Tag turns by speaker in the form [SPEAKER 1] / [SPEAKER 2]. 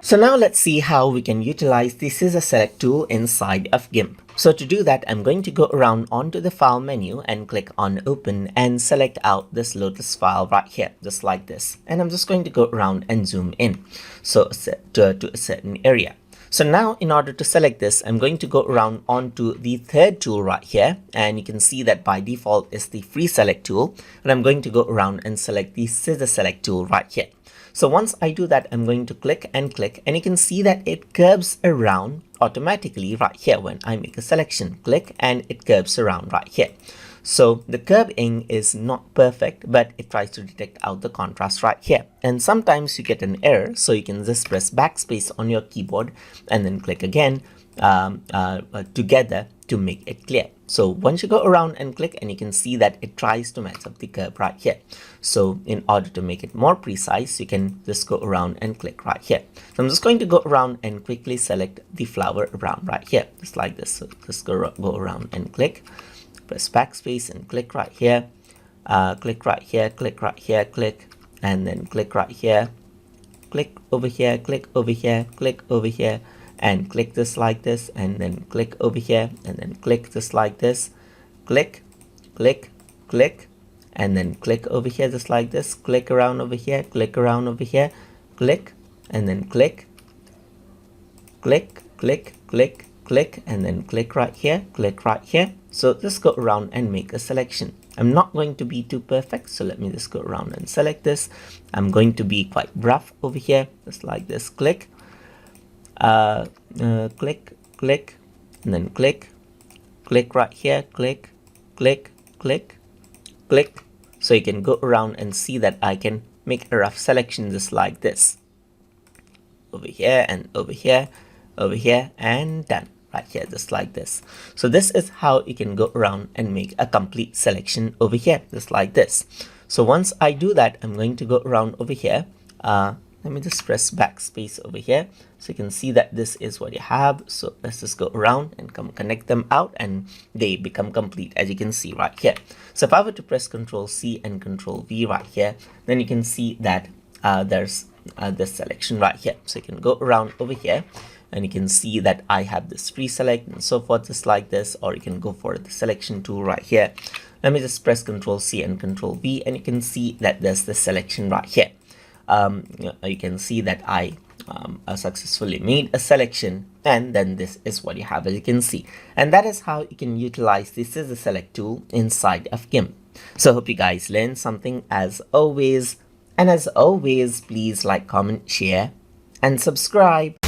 [SPEAKER 1] So now let's see how we can utilize the Scissor Select tool inside of GIMP. So to do that, I'm going to go around onto the file menu and click on open and select out this Lotus file right here, just like this. And I'm just going to go around and zoom in so to a certain area. So now in order to select this, I'm going to go around onto the third tool right here. And you can see that by default is the free select tool. And I'm going to go around and select the Scissor Select tool right here. So once I do that, I'm going to click, and you can see that it curves around automatically right here when I make a selection. Click and it curves around right here. So the curving is not perfect, but it tries to detect out the contrast right here. And sometimes you get an error, so you can just press backspace on your keyboard and then click again together to make it clear. So once you go around and click, and you can see that it tries to match up the curve right here. So in order to make it more precise, you can just go around and click right here. So I'm just going to go around and quickly select the flower around right here, just like this. So just go around and click, press backspace and click right here, click right here, click right here, click, and then click right here, click over here, click over here, click over here, and click this like this, and then click over here, and then click this like this, click, click, click, and then click over here just like this, click around over here, click around over here, click, and then click, click, click, click, click, and then click right here, click right here. So just go around and make a selection. I'm not going to be too perfect, so let me just go around and select this. I'm going to be quite rough over here, just like this, click, click, click, and then click, click right here, click, click, click, click. So you can go around and see that I can make a rough selection just like this. Over here and over here, over here, and done right here, just like this. So this is how you can go around and make a complete selection over here, just like this. So once I do that, I'm going to go around over here. Let me just press backspace over here so you can see that this is what you have. So let's just go around and connect them out, and they become complete, as you can see right here. So if I were to press Ctrl C and Ctrl V right here, then you can see that there's this selection right here. So you can go around over here, and you can see that I have this free select and so forth, just like this, or you can go for the selection tool right here. Let me just press Ctrl C and Ctrl V, and you can see that there's the selection right here. You can see that I successfully made a selection, and then this is what you have, as you can see. And that is how you can utilize the Scissor Select tool inside of GIMP. So I hope you guys learned something as always. And as always, please like, comment, share, and subscribe.